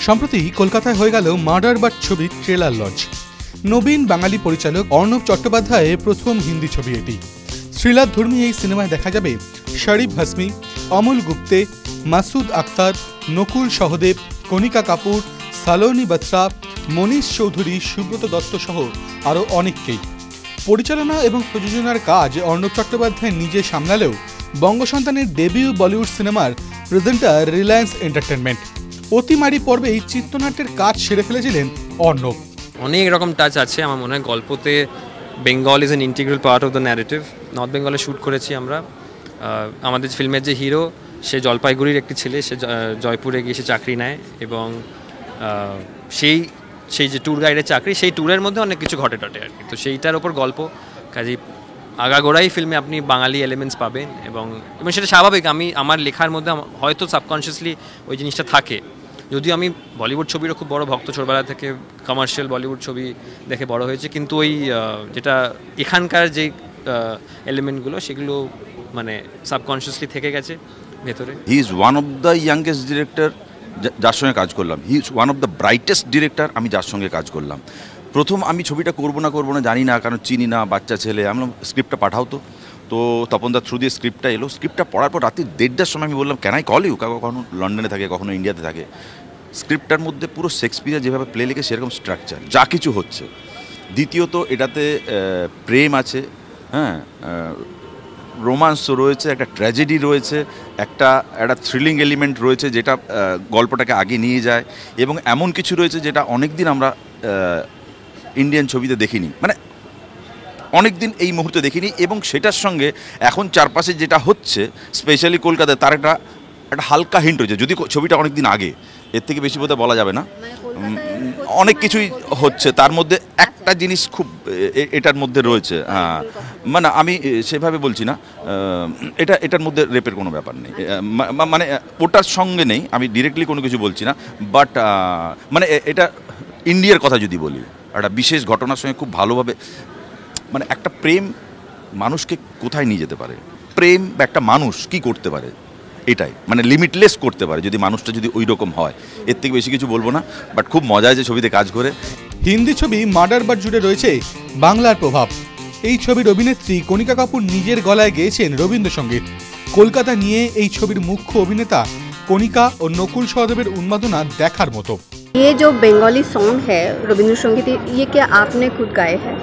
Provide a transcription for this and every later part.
সম্প্রতি কলকাতায় হয়ে গেল মার্ডার বাট ছবির ট্রেলার লঞ্চ। নবীন বাঙালি পরিচালক অর্ণব চট্টোপাধ্যায়ের প্রথম হিন্দি ছবি এটি। থ্রিলার ধর্মী এই সিনেমায় দেখা যাবে শরীফ হাসমি, অমল গুপ্তে, মাসুদ আক্তার, নকুল সহদেব, কণিকা কাপুর, সালোনি বত্রা, মনীষ চৌধুরী, সুব্রত দত্ত সহ আরও অনেককেই। পরিচালনা এবং প্রযোজনার কাজ অর্ণব চট্টোপাধ্যায় নিজে সামলালেও বঙ্গসন্তানের ডেবিউ বলিউড সিনেমার প্রেজেন্টার রিলায়েন্স এন্টারটেনমেন্ট। অতিমারি পর্বেই চিত্রনাট্যের কাজ সেরে ফেলেছিলেন অর্ণব। অনেক রকম টাচ আছে আমার মনে হয় গল্পতে। Bengal is an integral part of the narrative. North বেঙ্গলে শ্যুট করেছি আমরা। আমাদের ফিল্মের যে হিরো সে জলপাইগুড়ির একটি ছেলে, সে জয়পুরে গিয়ে সে চাকরি নেয় এবং সেই যে ট্যুর গাইডের চাকরি, সেই ট্যুরের মধ্যে অনেক কিছু ঘটে টটে আর কি। তো সেইটার ওপর গল্প, কাজেই আগাগোড়াই ফিল্মে আপনি বাঙালি এলিমেন্টস পাবেন এবং সেটা স্বাভাবিক। আমার লেখার মধ্যে হয়তো সাবকনশিয়াসলি ওই জিনিসটা থাকে, যদিও আমি বলিউড ছবিরও খুব বড় ভক্ত, ছোটবেলা থেকে কমার্শিয়াল বলিউড ছবি দেখে বড় হয়েছে, কিন্তু ওই যেটা এখানকার যে এলিমেন্টগুলো সেগুলো মানে সাবকনশিয়াসলি থেকে গেছে ভেতরে। He is one of the youngest director যার সঙ্গে কাজ করলাম। He is one of the brightest director আমি যার সঙ্গে কাজ করলাম। প্রথম আমি ছবিটা করবো না জানি না, কারণ চিনি না, বাচ্চা ছেলে। আমি স্ক্রিপ্টটা পাঠাও তো তপনদার থ্রু দিয়ে স্ক্রিপ্টটা এলো। স্ক্রিপ্টটা পড়ার পর রাত্রি 1:30টার সময় আমি বললাম, ক্যান আই কল ইউ? কখনো লন্ডনে থাকে, কখনো ইন্ডিয়াতে থাকে। স্ক্রিপ্টটার মধ্যে পুরো শেক্সপিয়ার যেভাবে প্লে লিখে সেরকম স্ট্রাকচার, যা কিছু হচ্ছে। দ্বিতীয়ত এটাতে প্রেম আছে, হ্যাঁ, রোমান্স রয়েছে, একটা ট্র্যাজেডি রয়েছে, একটা থ্রিলিং এলিমেন্ট রয়েছে যেটা গল্পটাকে আগে নিয়ে যায়, এবং এমন কিছু রয়েছে যেটা অনেক দিন আমরা ইন্ডিয়ান ছবিতে দেখিনি, মানে অনেক দিন এই মুহূর্তে দেখিনি। এবং সেটার সঙ্গে এখন চারপাশে যেটা হচ্ছে স্পেশালি কলকাতায়, তার একটা হালকা হিন্ট রয়েছে, যদি ছবিটা অনেক দিন আগে, এর থেকে বেশি বোধহয় বলা যাবে না। অনেক কিছুই হচ্ছে, তার মধ্যে একটা জিনিস খুব এটার মধ্যে রয়েছে, হ্যাঁ, মানে আমি সেভাবে বলছি না, এটার মধ্যে রেপের কোনো ব্যাপার নেই, মানে ওটার সঙ্গে নেই, আমি ডিরেক্টলি কোনো কিছু বলছি না। বাট মানে এটা ইন্ডিয়ার কথা যদি বলি, একটা বিশেষ ঘটনার সঙ্গে খুব ভালোভাবে, মানে একটা প্রেম মানুষকে কোথায় নিয়ে যেতে পারে, প্রেম বা একটা মানুষ কি করতে পারে, এটাই মানে লিমিটলেস করতে পারে যদি মানুষটা যদি ওই রকম হয়। এর থেকে বেশি কিছু বলবো না, বাট খুব মজা আছে ছবিতে কাজ করে। হিন্দি ছবি মার্ডার বাট জুড়ে রয়েছে বাংলার প্রভাব। এই ছবির অভিনেত্রী কণিকা কাপুর নিজের গলায় গেয়েছেন রবীন্দ্রসঙ্গীত। কলকাতা নিয়ে এই ছবির মুখ্য অভিনেতা কণিকা ও নকুল সহদেবের উন্মাদনা দেখার মতো। ये जो बंगाली सॉन्ग है रविंद्र संगीत, ये क्या आपने खुद गाए हैं?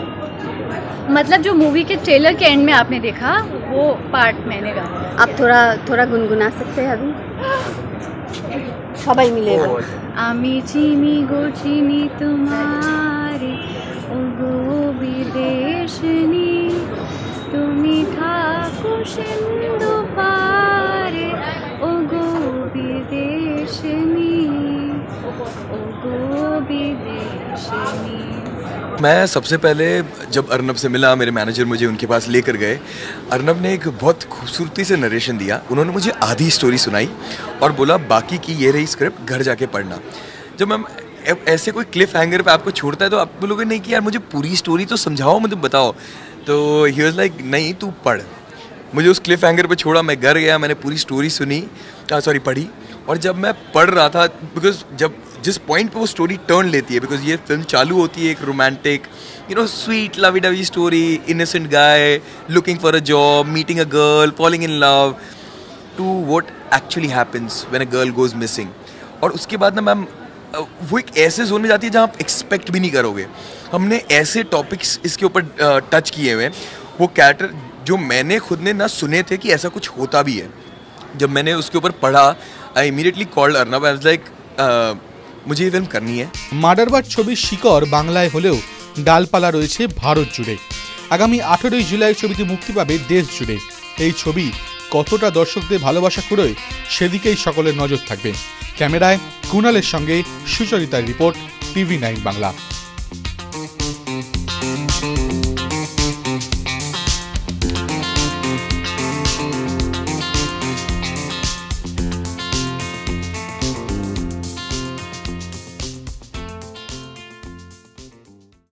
मतलब जो मूवी के ट्रेलर के एंड में आपने देखा वो पार्ट मैंने गाया। आप थोड़ा गुनगुना सकते हैं अभी? सबाई मिलेगा। आमी चिनी गो चिनी तुम्हारे ओ गो विदेशनी तुमी ठाकुर सिंधु पारे ओ गो विदेशनी ओ गो विदेशनी। मैं सबसे पहले जब अर्नब से मिला, मेरे मैनेजर मुझे उनके पास लेकर गए। अर्नब ने एक बहुत खूबसूरती से नरेशन दिया। उन्होंने मुझे आधी स्टोरी सुनाई और बोला बाकी की ये रही स्क्रिप्ट, घर जाके पढ़ना। जब मैं ऐसे कोई क्लिफ हैंगर पे आपको छोड़ता है तो आप बोलोगे नहीं कि यार मुझे पूरी स्टोरी तो समझाओ, मुझे बताओ। तो ही वाज लाइक नहीं तू पढ़। मुझे उस क्लिफ हैंगर पे छोड़ा, मैं घर गया, मैंने पूरी स्टोरी पढ़ी। और जब मैं पढ़ रहा था, बिकॉज जिस पॉइंट पे वो स्टोरी टर्न लेती है, बिकॉज ये फिल्म चालू होती है एक romantic sweet lovey dovey story, innocent guy looking for a job, meeting a girl, falling in love, to what actually happens when a girl goes missing. और उसके बाद ना मैम वो एक ऐसे जोन में जाती है जहाँ आप एक्सपेक्ट भी नहीं करोगे। हमने ऐसे टॉपिक्स इसके ऊपर टच किए हुए हैं, वो कैरेक्टर जो मैंने खुद ने ना सुने थे कि ऐसा कुछ होता भी है। जब मैंने उसके ऊपर पढ़ा, I immediately called Arnab, I was like मुझे ये फिल्म करनी है। মার্ডার বাট ছবির শিকড় বাংলায় হলেও ডালপালা রয়েছে ভারত জুড়ে। আগামী 18 জুলাই ছবিটি মুক্তি পাবে দেশ জুড়ে। এই ছবি কতটা দর্শকদের ভালোবাসা কুড়োয় সেদিকেই সকলের নজর থাকবে। ক্যামেরায় কুণালের সঙ্গে সুচরিতার রিপোর্ট, TV9 বাংলা।